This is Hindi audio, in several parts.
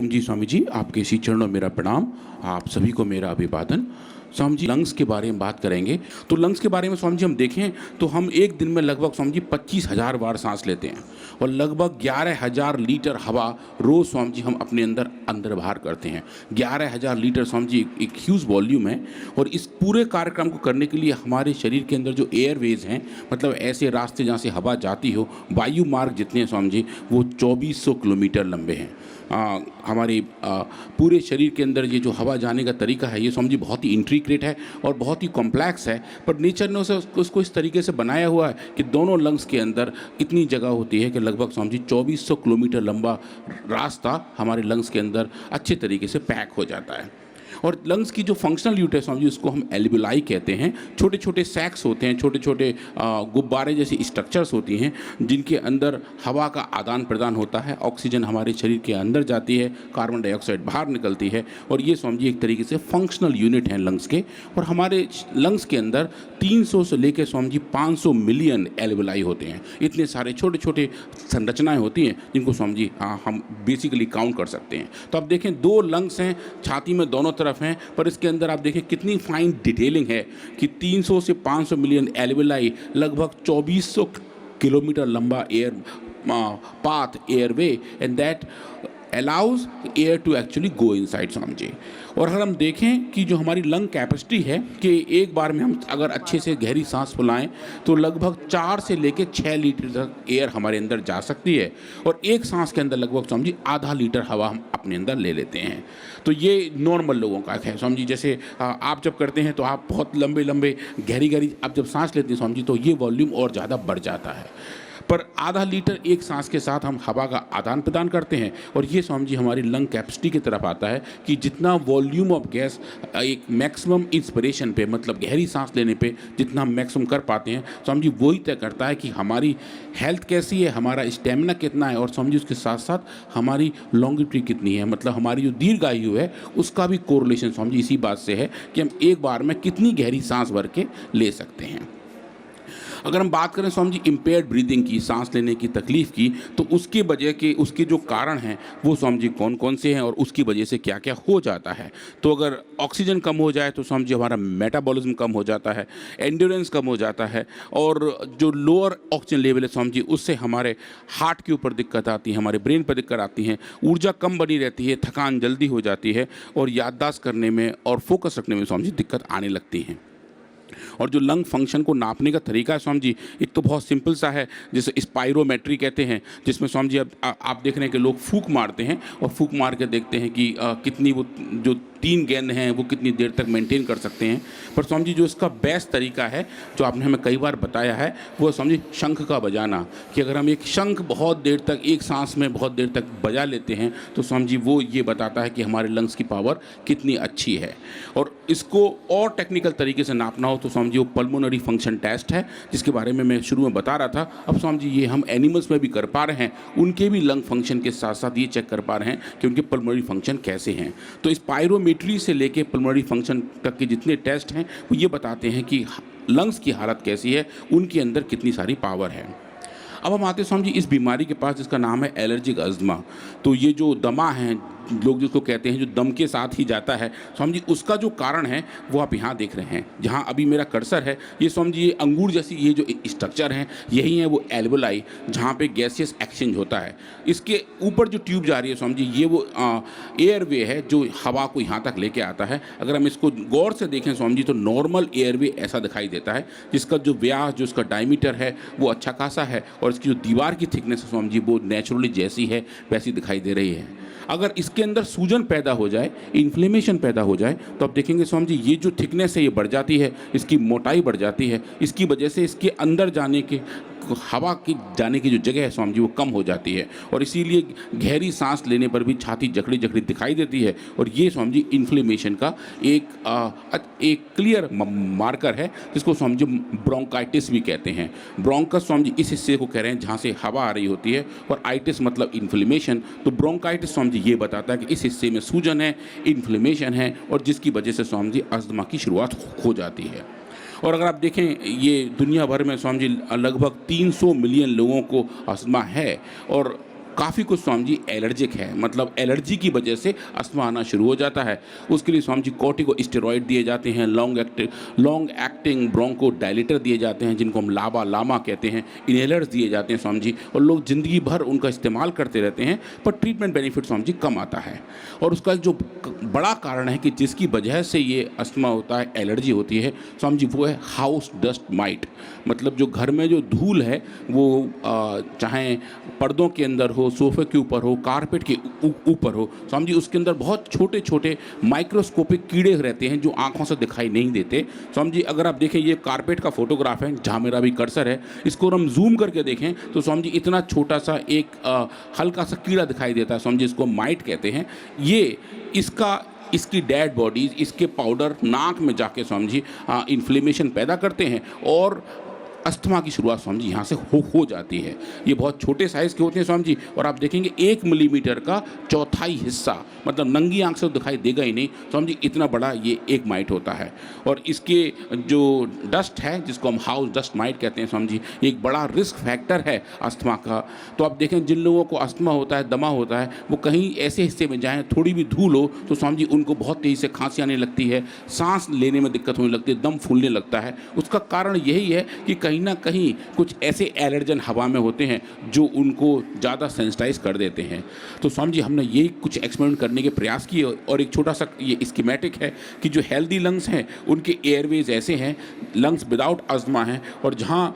जी स्वामी जी, आपके श्री चरणों में मेरा प्रणाम। आप सभी को मेरा अभिवादन। स्वामी जी, लंग्स के बारे में बात करेंगे। तो लंग्स के बारे में स्वामी जी हम देखें तो हम एक दिन में लगभग स्वामी जी 25,000 बार सांस लेते हैं और लगभग 11,000 लीटर हवा रोज़ स्वामी जी हम अपने अंदर अंदर बाहर करते हैं। 11,000 लीटर स्वामी जी एक ह्यूज वॉल्यूम है। और इस पूरे कार्यक्रम को करने के लिए हमारे शरीर के अंदर जो एयरवेज हैं, मतलब ऐसे रास्ते जहाँ से हवा जाती हो, वायु मार्ग जितने हैं स्वामी जी, वो 2400 किलोमीटर लंबे हैं। हमारे पूरे शरीर के अंदर ये जो हवा जाने का तरीका है, ये स्वामी जी बहुत ही इंट्रिकेट है और बहुत ही कॉम्प्लेक्स है, पर नेचर ने उसको इस तरीके से बनाया हुआ है कि दोनों लंग्स के अंदर इतनी जगह होती है कि लगभग स्वामी जी 2400 किलोमीटर लंबा रास्ता हमारे लंग्स के अंदर अच्छे तरीके से पैक हो जाता है। और लंग्स की जो फंक्शनल यूनिट है स्वामी जी, उसको हम एल्वियोलाई कहते हैं। छोटे छोटे सैक्स होते हैं, छोटे छोटे गुब्बारे जैसी स्ट्रक्चर्स होती हैं जिनके अंदर हवा का आदान प्रदान होता है। ऑक्सीजन हमारे शरीर के अंदर जाती है, कार्बन डाइऑक्साइड बाहर निकलती है, और ये स्वामी जी एक तरीके से फंक्शनल यूनिट हैं लंग्स के। और हमारे लंग्स के अंदर 300 से लेकर स्वामी जी 500 मिलियन एल्वियोलाई होते हैं। इतने सारे छोटे छोटे संरचनाएँ होती हैं जिनको स्वामी जी हम बेसिकली काउंट कर सकते हैं। तो आप देखें, 2 लंग्स हैं, छाती में दोनों तरफ हैं, पर इसके अंदर आप देखें कितनी फाइन डिटेलिंग है कि 300 से 500 मिलियन एल्वियोलाई, लगभग 2400 किलोमीटर लंबा air path airway, and that allows air to actually go inside Swami ji. और अगर हम देखें कि जो हमारी लंग कैपेसिटी है कि एक बार में हम अगर अच्छे से गहरी सांस फुलाएं तो लगभग 4 से लेकर 6 लीटर तक एयर हमारे अंदर जा सकती है, और एक सांस के अंदर लगभग स्वामी जी आधा लीटर हवा हम अपने अंदर ले लेते हैं। तो ये नॉर्मल लोगों का है स्वामी जी। जैसे आप जब करते हैं तो आप बहुत लंबे लंबे गहरी गहरी आप जब सांस लेते हैं स्वामी जी, तो ये वॉल्यूम और ज़्यादा बढ़ जाता है। पर आधा लीटर एक सांस के साथ हम हवा का आदान प्रदान करते हैं, और ये स्वामी जी हमारी लंग कैपेसिटी की तरफ आता है कि जितना वॉल्यूम ऑफ गैस एक मैक्सिमम इंस्पिरेशन पे, मतलब गहरी सांस लेने पे जितना हम मैक्सिमम कर पाते हैं, स्वामी जी वही तय करता है कि हमारी हेल्थ कैसी है, हमारा स्टेमिना कितना है, और स्वामी जी उसके साथ साथ हमारी लॉन्गिविटी कितनी है, मतलब हमारी जो दीर्घायु है उसका भी कोरिलेशन स्वामी जी इसी बात से है कि हम एक बार में कितनी गहरी सांस भर के ले सकते हैं। अगर हम बात करें स्वामी जी इम्पेयर्ड ब्रीदिंग की, सांस लेने की तकलीफ़ की, तो उसकी वजह के उसके जो कारण हैं वो स्वामी जी कौन कौन से हैं और उसकी वजह से क्या क्या हो जाता है। तो अगर ऑक्सीजन कम हो जाए तो स्वामी जी हमारा मेटाबॉलिज्म कम हो जाता है, एंड्योरेंस कम हो जाता है, और जो लोअर ऑक्सीजन लेवल है स्वामी जी, उससे हमारे हार्ट के ऊपर दिक्कत आती है, हमारे ब्रेन पर दिक्कत आती है, ऊर्जा कम बनी रहती है, थकान जल्दी हो जाती है, और याददाश्त करने में और फोकस रखने में स्वामी जी दिक्कत आने लगती है। और जो लंग फंक्शन को नापने का तरीका है स्वामी जी, एक तो बहुत सिंपल सा है, जिसे स्पायरोमेट्री कहते हैं, जिसमें स्वामी जी आप देख रहे हैं कि लोग फूंक मारते हैं और फूंक मार के देखते हैं कि कितनी वो जो 3 गेंद हैं वो कितनी देर तक मेंटेन कर सकते हैं। पर स्वामी जी जो इसका बेस्ट तरीका है, जो आपने हमें कई बार बताया है, वो स्वामी जी शंख का बजाना, कि अगर हम एक शंख बहुत देर तक एक सांस में बहुत देर तक बजा लेते हैं तो स्वामी जी वो ये बताता है कि हमारे लंग्स की पावर कितनी अच्छी है। और इसको और टेक्निकल तरीके से नापना हो तो स्वामी जी वो पल्मोनरी फंक्शन टेस्ट है, जिसके बारे में मैं शुरू में बता रहा था। अब स्वामी जी ये हम एनिमल्स में भी कर पा रहे हैं, उनके भी लंग फंक्शन के साथ साथ ये चेक कर पा रहे हैं कि उनके पल्मोनरी फंक्शन कैसे हैं। तो स्पायरोमेट्री से लेके पल्मोनरी फंक्शन तक के जितने टेस्ट हैं वो ये बताते हैं कि लंग्स की हालत कैसी है, उनके अंदर कितनी सारी पावर है। अब हम आते हैं स्वामी जी इस बीमारी के पास जिसका नाम है एलर्जिक अस्थमा। तो ये जो दमा है, लोग जिसको कहते हैं, जो दम के साथ ही जाता है स्वामी जी, उसका जो कारण है वो आप यहाँ देख रहे हैं, जहाँ अभी मेरा कर्सर है, ये स्वामी जी ये अंगूर जैसी ये जो स्ट्रक्चर है, यही है वो एल्वियोलाई, जहाँ पे गैसियस एक्सचेंज होता है। इसके ऊपर जो ट्यूब जा रही है स्वामी जी, ये वो एयरवे है जो हवा को यहाँ तक लेके आता है। अगर हम इसको गौर से देखें स्वामी जी, तो नॉर्मल एयरवे ऐसा दिखाई देता है, जिसका जो व्यास, जो इसका डायमीटर है वो अच्छा खासा है, और इसकी जो दीवार की थिकनेस है स्वामी जी वो नेचुरली जैसी है वैसी दिखाई दे रही है। अगर इसके अंदर सूजन पैदा हो जाए, इन्फ्लेमेशन पैदा हो जाए, तो आप देखेंगे स्वामी जी ये जो थिकनेस है ये बढ़ जाती है, इसकी मोटाई बढ़ जाती है, इसकी वजह से इसके अंदर जाने के हवा की जाने की जो जगह है स्वामी जी वो कम हो जाती है, और इसीलिए गहरी सांस लेने पर भी छाती जकड़ी जकड़ी दिखाई देती है। और ये स्वामी जी इन्फ्लेमेशन का एक क्लियर मार्कर है, जिसको स्वामी जी ब्रोंकाइटिस भी कहते हैं। ब्रोंकस स्वामी जी इस हिस्से को कह रहे हैं जहाँ से हवा आ रही होती है, और आइटिस मतलब इन्फ्लेमेशन। तो ब्रोंकाइटिस स्वामी जी ये बताता है कि इस हिस्से में सूजन है, इन्फ्लेमेशन है, और जिसकी वजह से स्वामी जी अस्थमा की शुरुआत हो जाती है। और अगर आप देखें, ये दुनिया भर में स्वामी जी लगभग 300 मिलियन लोगों को अस्थमा है, और काफ़ी कुछ स्वामी जी एलर्जिक है, मतलब एलर्जी की वजह से अस्थमा आना शुरू हो जाता है। उसके लिए स्वामी जी कॉर्टिकोस्टेरॉइड दिए जाते हैं, लॉन्ग एक्टिंग ब्रोंको डायलेटर दिए जाते हैं जिनको हम लामा कहते हैं, इनहेलर्स दिए जाते हैं स्वामी जी, और लोग ज़िंदगी भर उनका इस्तेमाल करते रहते हैं, पर ट्रीटमेंट बेनिफिट स्वामी जी कम आता है। और उसका जो बड़ा कारण है कि जिसकी वजह से ये अस्थमा होता है, एलर्जी होती है स्वामी जी, वो है हाउस डस्ट माइट। मतलब जो घर में जो धूल है वो चाहे पर्दों के अंदर हो, सोफे के ऊपर हो, कारपेट के ऊपर हो स्वामी जी, उसके अंदर बहुत छोटे छोटे माइक्रोस्कोपिक कीड़े रहते हैं जो आंखों से दिखाई नहीं देते स्वामी जी। अगर आप देखें, ये कारपेट का फोटोग्राफ है जहाँ मेरा भी कर्सर है, इसको हम जूम करके देखें तो स्वामी जी इतना छोटा सा एक हल्का सा कीड़ा दिखाई देता है स्वामी जी, इसको माइट कहते हैं। ये इसकी डेड बॉडीज, इसके पाउडर नाक में जाके स्वामी जी इन्फ्लेमेशन पैदा करते हैं और अस्थमा की शुरुआत स्वामी जी यहाँ से हो जाती है। ये बहुत छोटे साइज़ के होते हैं स्वामी जी, और आप देखेंगे 1 मिलीमीटर का चौथाई हिस्सा, मतलब नंगी आंख से तो दिखाई देगा ही नहीं स्वामी जी, इतना बड़ा ये एक माइट होता है। और इसके जो डस्ट है जिसको हम हाउस डस्ट माइट कहते हैं स्वामी जी, एक बड़ा रिस्क फैक्टर है अस्थमा का। तो आप देखें, जिन लोगों को अस्थमा होता है, दमा होता है, वो कहीं ऐसे हिस्से में जाएँ, थोड़ी भी धूल हो तो स्वामी जी उनको बहुत तेज़ी से खांसी आने लगती है, सांस लेने में दिक्कत होने लगती है, दम फूलने लगता है। उसका कारण यही है कि कहीं ना कहीं कुछ ऐसे एलर्जन हवा में होते हैं जो उनको ज़्यादा सेंसिटाइज कर देते हैं। तो स्वामी जी हमने यही कुछ एक्सपेरिमेंट करने के प्रयास किए, और एक छोटा सा ये स्कीमेटिक है कि जो हेल्दी लंग्स हैं उनके एयरवेज ऐसे हैं, लंग्स विदाउट अस्थमा हैं, और जहाँ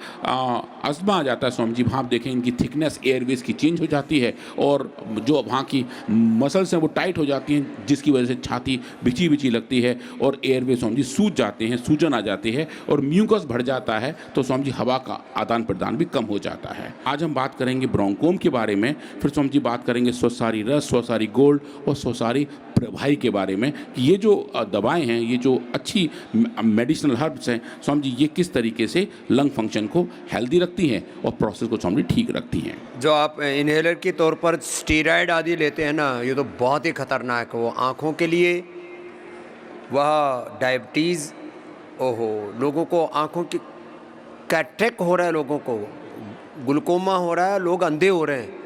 अस्थमा आ जाता है स्वामी जी, वहाँ आप देखें इनकी थिकनेस एयरवेज की चेंज हो जाती है, और जो वहाँ की मसल्स हैं वो टाइट हो जाती हैं, जिसकी वजह से छाती बिची लगती है और एयरवेज स्वामी जी सूज जाते हैं, सूजन आ जाती है और म्यूकस बढ़ जाता है, तो स्वामी जी हवा का आदान प्रदान भी कम हो जाता है। आज हम बात करेंगे ब्रोंकोम के बारे में, फिर स्वामी जी बात करेंगे स्वसारी रस, स्वसारी गोल्ड और स्वसारी प्रभाई के बारे में कि ये जो दवाएं हैं, ये जो अच्छी मेडिसिनल हर्ब्स हैं स्वामी जी, ये किस तरीके से लंग फंक्शन को हेल्दी रखती हैं और प्रोसेस को स्वामी जी ठीक रखती हैं। जो आप इनहेलर के तौर पर स्टेरॉइड आदि लेते हैं ना, ये तो बहुत ही खतरनाक है। वो आँखों के लिए, वह डायबिटीज़, ओहो, लोगों को आँखों की कैटरेक्ट हो रहा है, लोगों को ग्लूकोमा हो रहा है, लोग अंधे हो रहे हैं,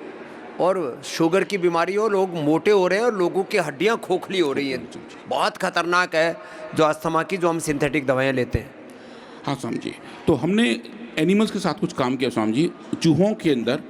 और शुगर की बीमारी हो, लोग मोटे हो रहे हैं, और लोगों की हड्डियां खोखली हो रही हैं। बहुत खतरनाक है जो अस्थमा की, जो हम सिंथेटिक दवाएं लेते हैं। हाँ स्वामी जी, तो हमने एनिमल्स के साथ कुछ काम किया स्वामी जी, चूहों के अंदर,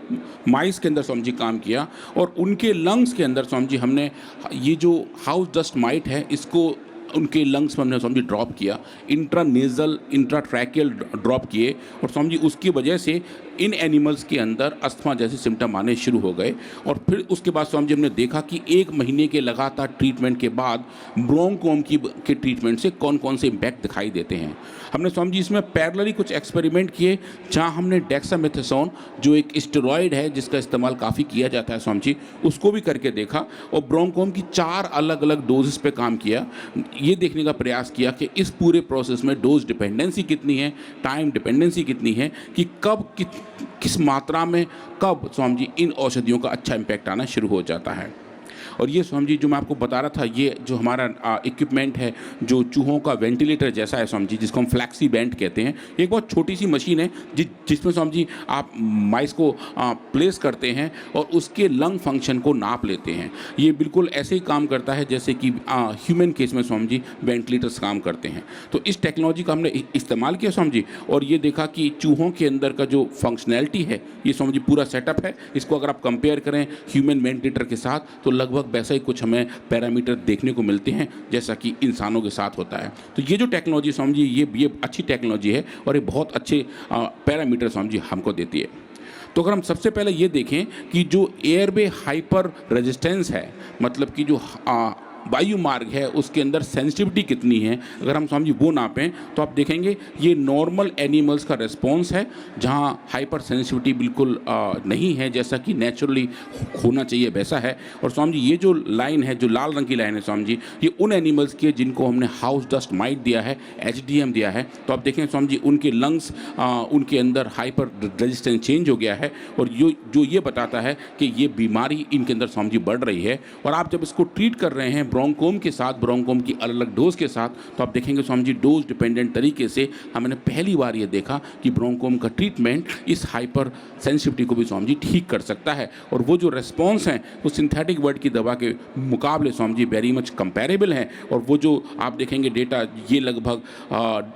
माइस के अंदर स्वामी जी काम किया, और उनके लंग्स के अंदर स्वामी जी हमने ये जो हाउस डस्ट माइट है इसको उनके लंग्स में हमने स्वामी जी ड्रॉप किया, इंट्रानेजल इंट्राट्रैकियल ड्रॉप किए, और स्वामी जी उसकी वजह से इन एनिमल्स के अंदर अस्थमा जैसे सिम्टम आने शुरू हो गए। और फिर उसके बाद स्वामी जी हमने देखा कि 1 महीने के लगातार ट्रीटमेंट के बाद ब्रोंकोम के ट्रीटमेंट से कौन कौन से इम्पैक्ट दिखाई देते हैं। हमने स्वामी जी इसमें पैरेलली कुछ एक्सपेरिमेंट किए, जहाँ हमने डेक्सामेथासोन, जो एक स्टेरॉइड है जिसका इस्तेमाल काफ़ी किया जाता है स्वामी जी, उसको भी करके देखा, और ब्रोंकोम की 4 अलग अलग डोजेस पे काम किया। ये देखने का प्रयास किया कि इस पूरे प्रोसेस में डोज डिपेंडेंसी कितनी है, टाइम डिपेंडेंसी कितनी है, कि कब किस मात्रा में कब स्वामी जी इन औषधियों का अच्छा इम्पैक्ट आना शुरू हो जाता है। और ये स्वामी जी जो मैं आपको बता रहा था, ये जो हमारा इक्विपमेंट है जो चूहों का वेंटिलेटर जैसा है स्वामी जी, जिसको हम फ्लैक्सी बेंट कहते हैं, एक बहुत छोटी सी मशीन है जिसमें स्वामी जी आप माइस को प्लेस करते हैं और उसके लंग फंक्शन को नाप लेते हैं। ये बिल्कुल ऐसे ही काम करता है जैसे कि ह्यूमन केस में स्वामी जी वेंटिलेटर्स काम करते हैं। तो इस टेक्नोलॉजी का हमने इस्तेमाल किया स्वामी जी, और ये देखा कि चूहों के अंदर का जो फंक्शनैलिटी है, ये स्वामी जी पूरा सेटअप है, इसको अगर आप कंपेयर करें ह्यूमन वेंटिलेटर के साथ तो लगभग वैसा ही कुछ हमें पैरामीटर देखने को मिलते हैं जैसा कि इंसानों के साथ होता है। तो ये जो टेक्नोलॉजी स्वामी जी, ये अच्छी टेक्नोलॉजी है और ये बहुत अच्छे पैरामीटर स्वामी जी हमको देती है। तो अगर हम सबसे पहले ये देखें कि जो एयरवे हाइपर रेजिस्टेंस है, मतलब कि जो वायु मार्ग है उसके अंदर सेंसिटिविटी कितनी है, अगर हम स्वामी जी वो नापें तो आप देखेंगे ये नॉर्मल एनिमल्स का रिस्पॉन्स है, जहाँ हाइपर सेंसिटिविटी बिल्कुल नहीं है, जैसा कि नेचुरली होना चाहिए वैसा है। और स्वामी जी ये जो लाइन है, जो लाल रंग की लाइन है स्वामी जी, ये उन एनिमल्स की है जिनको हमने हाउस डस्ट माइट दिया है, HDM दिया है। तो आप देखें स्वामी जी उनके लंग्स, उनके अंदर हाइपर रेजिस्टेंस चेंज हो गया है, और जो ये बताता है कि ये बीमारी इनके अंदर स्वामी जी बढ़ रही है। और आप जब इसको ट्रीट कर रहे हैं ब्रोंकोम के साथ, ब्रोंकोम की अलग अलग डोज के साथ, तो आप देखेंगे स्वामी जी डोज डिपेंडेंट तरीके से हमने पहली बार ये देखा कि ब्रोंकोम का ट्रीटमेंट इस हाइपर सेंसिटिविटी को भी स्वामी जी ठीक कर सकता है। और वो जो रेस्पॉन्स हैं वो सिंथेटिक वर्ड की दवा के मुकाबले Swami ji very much comparable हैं। और वो जो आप देखेंगे डेटा ये लगभग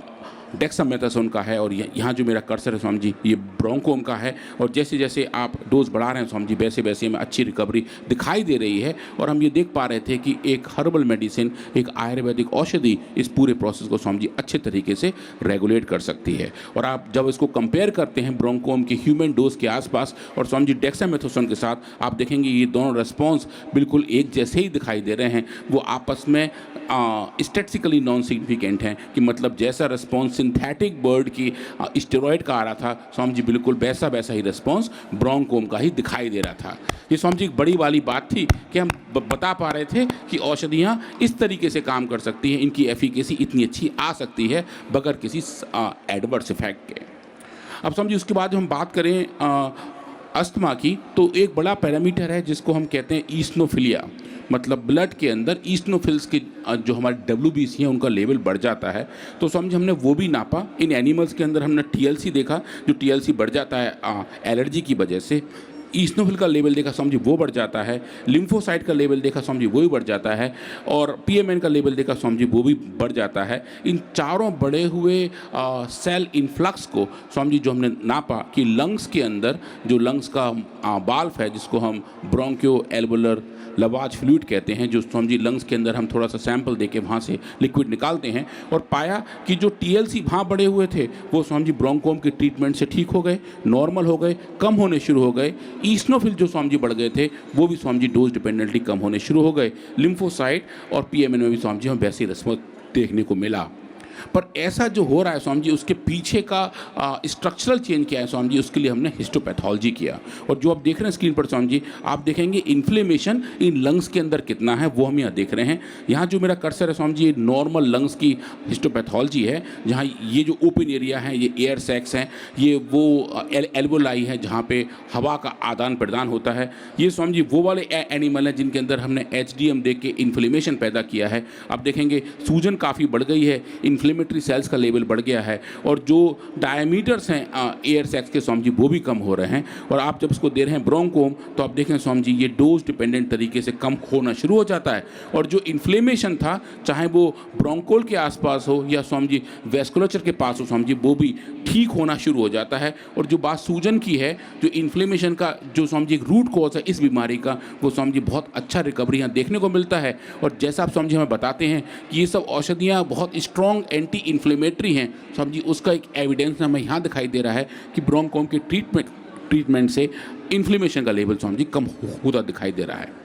डेक्सामेथासोन का है, और यहाँ जो मेरा कर्सर है स्वामी जी ये ब्रोंकोम का है। और जैसे जैसे आप डोज बढ़ा रहे हैं स्वामी जी वैसे वैसे हमें अच्छी रिकवरी दिखाई दे रही है। और हम ये देख पा रहे थे कि एक हर्बल मेडिसिन, एक आयुर्वेदिक औषधि इस पूरे प्रोसेस को स्वामी जी अच्छे तरीके से रेगुलेट कर सकती है। और आप जब इसको कंपेयर करते हैं ब्रोंकोम के ह्यूमन डोज के आसपास और स्वामी जी डेक्सामेथासोन के साथ, आप देखेंगे ये दोनों रेस्पॉन्स बिल्कुल एक जैसे ही दिखाई दे रहे हैं। वो आपस में स्टैटिस्टिकली नॉन सिग्निफिकेंट हैं कि मतलब जैसा रेस्पॉन्स सिंथेटिक बर्ड की स्टेरॉयड का आ रहा था स्वामी जी बिल्कुल वैसा वैसा ही रेस्पॉन्स ब्रोंकोम का ही दिखाई दे रहा था। ये स्वामी जी एक बड़ी वाली बात थी कि हम बता पा रहे थे कि औषधियाँ इस तरीके से काम कर सकती हैं, इनकी एफिकेसी इतनी अच्छी आ सकती है बगैर किसी एडवर्स इफेक्ट के। अब स्वामी जी उसके बाद हम बात करें अस्थमा की, तो एक बड़ा पैरामीटर है जिसको हम कहते हैं ईस्नोफिलिया, मतलब ब्लड के अंदर ईस्नोफिल्स के जो हमारे WBC हैं उनका लेवल बढ़ जाता है। तो समझ हमने वो भी नापा। इन एनिमल्स के अंदर हमने TLC देखा, जो TLC बढ़ जाता है एलर्जी की वजह से। ईस्नोफिल का लेवल देखा समझिए वो बढ़ जाता है। लिम्फोसाइट का लेवल देखा समझिए वो भी बढ़ जाता है। और PMN का लेवल देखा समझिए वो भी बढ़ जाता है। इन चारों बढ़े हुए सेल इन्फ्लक्स को समझिए जो हमने नापा कि लंग्स के अंदर जो लंग्स का बाल्व है जिसको हम ब्रोंकियो एल्वुलर लवाज फ्लूइड कहते हैं, जो समझिए लंग्स के अंदर हम थोड़ा सा सैंपल देके वहाँ से लिक्विड निकालते हैं, और पाया कि जो TLC वहाँ बढ़े हुए थे वो समझिए ब्रोंकोम के ट्रीटमेंट से ठीक हो गए, नॉर्मल हो गए, कम होने शुरू हो गए। ईस्नोफिल जो स्वामी जी बढ़ गए थे वो भी स्वामी जी डोज डिपेंडेंटली कम होने शुरू हो गए। लिम्फोसाइट और PMN में भी स्वामी जी हमें वैसी रिस्पॉन्स देखने को मिला। पर ऐसा जो हो रहा है स्वामी जी उसके पीछे का स्ट्रक्चरल चेंज क्या है स्वामी जी, उसके लिए हमने हिस्टोपैथोलॉजी किया। और जो आप देख रहे हैं स्क्रीन पर स्वामी जी, आप देखेंगे इन्फ्लेमेशन इन लंग्स के अंदर कितना है वो हम यहाँ देख रहे हैं। यहाँ जो मेरा कर्सर है स्वामी जी ये नॉर्मल लंग्स की हिस्टोपैथोलॉजी है, जहाँ ये जो ओपन एरिया है ये एयर सैक्स हैं, ये वो एल्वोलाई है जहाँ पे हवा का आदान प्रदान होता है। ये स्वामी जी वो वाले एनिमल हैं जिनके अंदर हमने HDM देख के इन्फ्लेमेशन पैदा किया है। आप देखेंगे सूजन काफ़ी बढ़ गई है, इन्फ्लेमेटरी सेल्स का लेवल बढ़ गया है, और जो डायमीटर्स हैं एयर सैक्स के स्वामी जी वो भी कम हो रहे हैं। और आप जब इसको दे रहे हैं ब्रोंकोम तो आप देखें स्वामी जी ये डोज डिपेंडेंट तरीके से कम होना शुरू हो जाता है। और जो इन्फ्लेमेशन था चाहे वो ब्रोंकोल के आसपास हो या स्वामी जी वेस्कुलेचर के पास हो स्वामी जी वो भी ठीक होना शुरू हो जाता है। और जो बात सूजन की है, जो इन्फ्लेमेशन का जो स्वामी जी एक रूट कॉज है इस बीमारी का, वो स्वामी जी बहुत अच्छा रिकवरी यहाँ देखने को मिलता है। और जैसा आप स्वामी जी हमें बताते हैं कि ये सब औषधियाँ बहुत स्ट्रॉन्ग एंटी इन्फ्लेमेटरी हैं स्वामी जी, उसका एक एविडेंस हमें यहाँ दिखाई दे रहा है कि ब्रोंकोम के ट्रीटमेंट से इन्फ्लेमेशन का लेवल स्वामी जी कम होता दिखाई दे रहा है।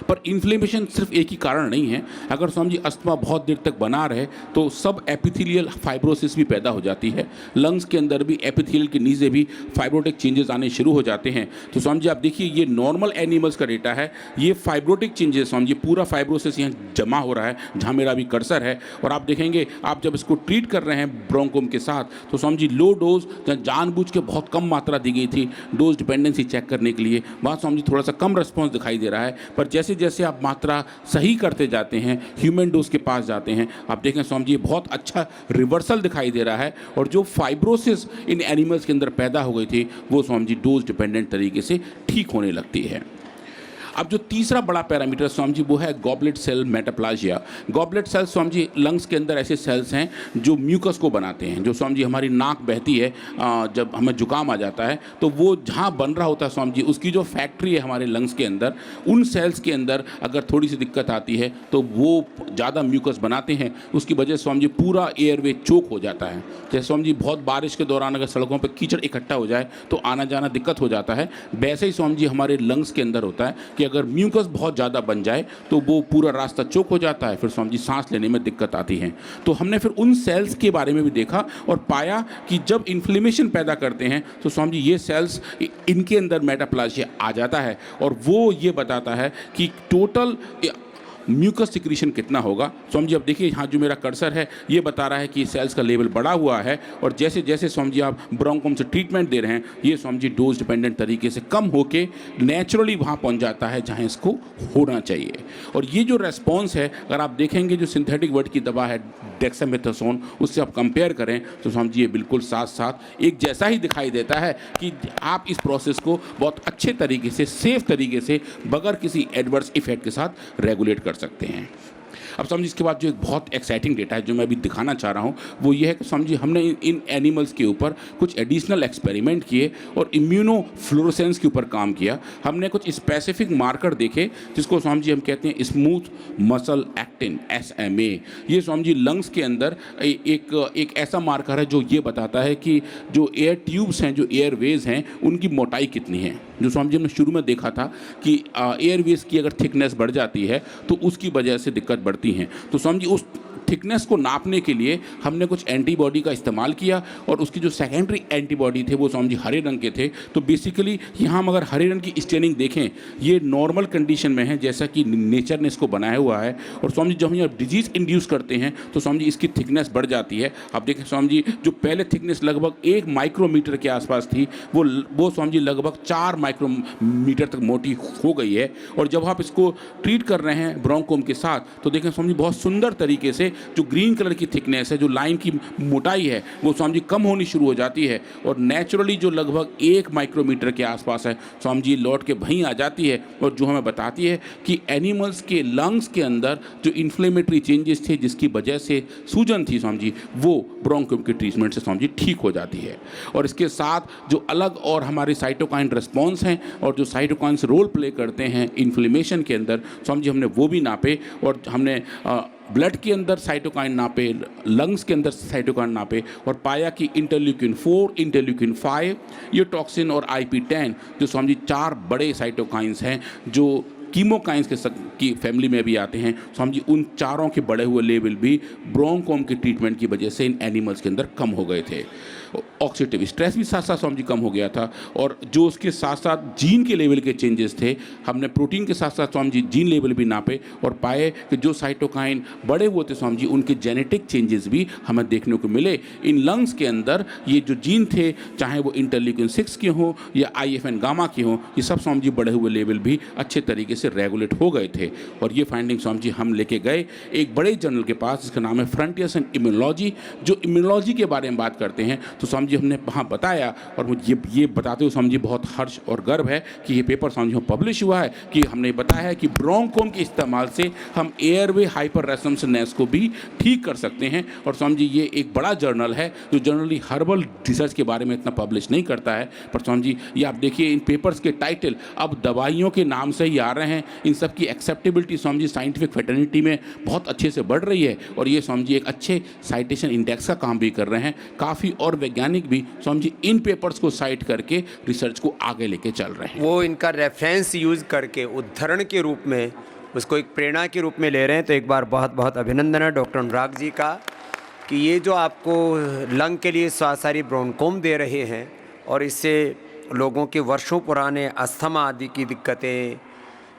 पर इन्फ्लेमेशन सिर्फ एक ही कारण नहीं है। अगर स्वामी जी अस्थमा बहुत देर तक बना रहे तो सब एपिथेलियल फाइब्रोसिस भी पैदा हो जाती है। लंग्स के अंदर भी एपिथेलियल के नीचे भी फाइब्रोटिक चेंजेस आने शुरू हो जाते हैं। तो स्वामी जी आप देखिए ये नॉर्मल एनिमल्स का डेटा है, ये फाइब्रोटिक चेंजेस स्वामी जी पूरा फाइब्रोसिस यहाँ जमा हो रहा है जहाँ मेरा अभी कर्सर है। और आप देखेंगे आप जब इसको ट्रीट कर रहे हैं ब्रोंकोम के साथ तो स्वामी जी लो डोज जानबूझ के बहुत कम मात्रा दी गई थी डोज डिपेंडेंसी चेक करने के लिए, वहाँ स्वामी जी थोड़ा सा कम रिस्पॉन्स दिखाई दे रहा है। पर जैसे जैसे आप मात्रा सही करते जाते हैं, ह्यूमन डोज के पास जाते हैं, आप देखें स्वामी जी बहुत अच्छा रिवर्सल दिखाई दे रहा है। और जो फाइब्रोसिस इन एनिमल्स के अंदर पैदा हो गई थी वो स्वामी जी डोज डिपेंडेंट तरीके से ठीक होने लगती है। अब जो तीसरा बड़ा पैरामीटर स्वामी जी वो है goblet cell मेटाप्लाजिया। Goblet cells Swami ji lungs के अंदर ऐसे सेल्स हैं जो म्यूकस को बनाते हैं। जो स्वामी जी हमारी नाक बहती है जब हमें जुकाम आ जाता है तो वो जहाँ बन रहा होता है स्वामी जी उसकी जो फैक्ट्री है हमारे लंग्स के अंदर, उन सेल्स के अंदर अगर थोड़ी सी दिक्कत आती है तो वो ज़्यादा म्यूकस बनाते हैं। उसकी वजह से स्वामी जी पूरा एयरवे चोक हो जाता है। जैसे स्वामी जी बहुत बारिश के दौरान अगर सड़कों पर कीचड़ इकट्ठा हो जाए तो आना जाना दिक्कत हो जाता है, वैसे ही स्वामी जी हमारे लंग्स के अंदर होता है कि अगर म्यूकस बहुत ज़्यादा बन जाए तो वो पूरा रास्ता चोक हो जाता है, फिर स्वामी जी सांस लेने में दिक्कत आती है। तो हमने फिर उन सेल्स के बारे में भी देखा और पाया कि जब इन्फ्लेमेशन पैदा करते हैं तो स्वामी जी ये सेल्स इनके अंदर मेटाप्लाजिया आ जाता है। और वो ये बताता है कि टोटल म्यूकस सिक्रीशन कितना होगा। स्वामी जी अब देखिए यहाँ जो मेरा कर्सर है ये बता रहा है कि सेल्स का लेवल बढ़ा हुआ है, और जैसे जैसे स्वामी जी आप ब्रोंकोम से ट्रीटमेंट दे रहे हैं ये स्वामी जी डोज डिपेंडेंट तरीके से कम होके नेचुरली वहाँ पहुँच जाता है जहाँ इसको होना चाहिए। और ये जो रेस्पॉन्स है, अगर आप देखेंगे जो सिंथेटिक वर्ड की दवा है डेक्सामेथासोन, उससे आप कंपेयर करें तो स्वामी जी ये बिल्कुल साथ साथ एक जैसा ही दिखाई देता है कि आप इस प्रोसेस को बहुत अच्छे तरीके से, सेफ तरीके से, बगैर किसी एडवर्स इफेक्ट के साथ रेगुलेट कर सकते हैं। अब समझिए इसके बाद जो एक बहुत एक्साइटिंग डेटा है जो मैं अभी दिखाना चाह रहा हूँ वो ये है कि समझिए हमने इन एनिमल्स के ऊपर कुछ एडिशनल एक्सपेरिमेंट किए और इम्यूनो फ्लोरोसेंस के ऊपर काम किया। हमने कुछ स्पेसिफिक मार्कर देखे जिसको स्वामी जी हम कहते हैं स्मूथ मसल एक्टिन SMA। ये स्वामी जी लंग्स के अंदर एक ऐसा मार्कर है जो ये बताता है कि जो एयर ट्यूब्स हैं, जो एयरवेज हैं, उनकी मोटाई कितनी है। जो स्वामी जी हमने शुरू में देखा था कि एयरवेज की अगर थिकनेस बढ़ जाती है तो उसकी वजह से दिक्कत बढ़ती हैं। तो स्वामी जी उस थिकनेस को नापने के लिए हमने कुछ एंटीबॉडी का इस्तेमाल किया और उसकी जो सेकेंडरी एंटीबॉडी थे वो स्वामी जी हरे रंग के थे। तो बेसिकली यहाँ हम अगर हरे रंग की स्टेनिंग देखें ये नॉर्मल कंडीशन में है जैसा कि नेचर ने इसको बनाया हुआ है। और स्वामी जी जब हम डिजीज़ इंड्यूस करते हैं तो स्वामी जी इसकी थिकनेस बढ़ जाती है। आप देखें स्वामी जी जो पहले थिकनेस लगभग 1 माइक्रोमीटर के आसपास थी वो स्वामी जी लगभग 4 माइक्रोमीटर तक मोटी हो गई है। और जब आप इसको ट्रीट कर रहे हैं ब्रोंकोम के साथ तो देखें स्वामी जी बहुत सुंदर तरीके से जो ग्रीन कलर की थिकनेस है, जो लाइन की मोटाई है, वो स्वामी जी कम होनी शुरू हो जाती है और नेचुरली जो लगभग 1 माइक्रोमीटर के आसपास है स्वामी जी लौट के वहीं आ जाती है। और जो हमें बताती है कि एनिमल्स के लंग्स के अंदर जो इन्फ्लेमेटरी चेंजेस थे जिसकी वजह से सूजन थी स्वामी जी वो ब्रोंकोम के ट्रीटमेंट से स्वामी जी ठीक हो जाती है। और इसके साथ जो अलग और हमारे साइटोकाइन रिस्पॉन्स हैं और जो साइटोकाइंस रोल प्ले करते हैं इन्फ्लेमेशन के अंदर स्वामी जी हमने वो भी नापे। और हमने ब्लड के अंदर साइटोकाइन नापे, लंग्स के अंदर साइटोकाइन नापे और पाया कि इंटरल्यूकिन 4, इंटरल्यूकिन 5, ये टॉक्सिन और IP10 जो स्वामी जी 4 बड़े साइटोकाइंस हैं जो कीमोकाइंस की फैमिली में भी आते हैं। स्वामी जी उन चारों के बढ़े हुए लेवल भी ब्रोंकोम के ट्रीटमेंट की वजह से इन एनिमल्स के अंदर कम हो गए थे। ऑक्सीडेटिव स्ट्रेस भी साथ साथ स्वामी जी कम हो गया था। और जो उसके साथ साथ जीन के लेवल के चेंजेस थे, हमने प्रोटीन के साथ साथ स्वामी जी जीन लेवल भी नापे और पाए कि जो साइटोकाइन बड़े हुए थे स्वामी जी उनके जेनेटिक चेंजेस भी हमें देखने को मिले। इन लंग्स के अंदर ये जो जीन थे चाहे वो इंटरल्यूकिन 6 के हों या IFN गामा के हों, ये सब स्वामी जी बढ़े हुए लेवल भी अच्छे तरीके से रेगुलेट हो गए थे। और ये फाइंडिंग स्वामी जी हम लेके गए एक बड़े जर्नल के पास जिसका नाम है फ्रंटियर्स इन इम्यूनोलॉजी, जो इम्यूनोलॉजी के बारे में बात करते हैं। तो स्वामी जी हमने वहाँ बताया और मुझे ये बताते हुए स्वामी जी बहुत हर्ष और गर्व है कि ये पेपर स्वामी जी पब्लिश हुआ है कि हमने बताया है कि ब्रोंकोम के इस्तेमाल से हम एयरवे हाइपर रेस्पॉन्सिवनेस को भी ठीक कर सकते हैं। और स्वामी जी ये एक बड़ा जर्नल है जो जनरली हर्बल रिसर्च के बारे में इतना पब्लिश नहीं करता है। पर स्वामी जी ये आप देखिए इन पेपर्स के टाइटल अब दवाइयों के नाम से ही आ रहे हैं। इन सब की acceptability Swami ji scientific fraternity में बहुत अच्छे से बढ़ रही है और ये स्वामी जी एक अच्छे साइटेशन इंडेक्स का काम भी कर रहे हैं। काफ़ी और वैज्ञानिक भी स्वामी जी इन पेपर्स को साइट करके रिसर्च को आगे लेके चल रहे हैं। वो इनका रेफरेंस यूज़ करके उदाहरण के रूप में उसको एक प्रेरणा के रूप में ले रहे हैं। तो एक बार बहुत बहुत अभिनंदन है डॉक्टर अनुराग जी का कि ये जो आपको लंग के लिए सारी ब्रोंकोम दे रहे हैं और इससे लोगों के वर्षों पुराने अस्थमा आदि की दिक्कतें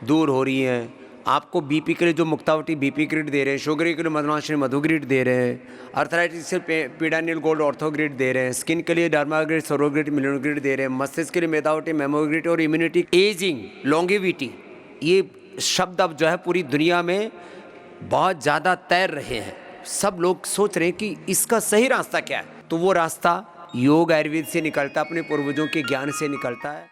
दूर हो रही हैं। आपको बीपी के लिए जो मुक्तावटी बीपी ग्रिड दे रहे हैं, शुगर के लिए मधुमाशी मधु ग्रिड दे रहे हैं, अर्थराइटिस से पीडानियल गोल्ड ऑर्थो ग्रिड दे रहे हैं, स्किन के लिए डर्मा ग्रिड, सोरो ग्रिड, मिलियन ग्रिड दे रहे हैं, मस्तिष्क के लिए मेदावटी मेमोग्रिड और इम्यूनिटी, एजिंग, लॉन्गेविटी, ये शब्द अब जो है पूरी दुनिया में बहुत ज़्यादा तैर रहे हैं। सब लोग सोच रहे हैं कि इसका सही रास्ता क्या है। तो वो रास्ता योग आयुर्वेद से निकलता, अपने पूर्वजों के ज्ञान से निकलता है।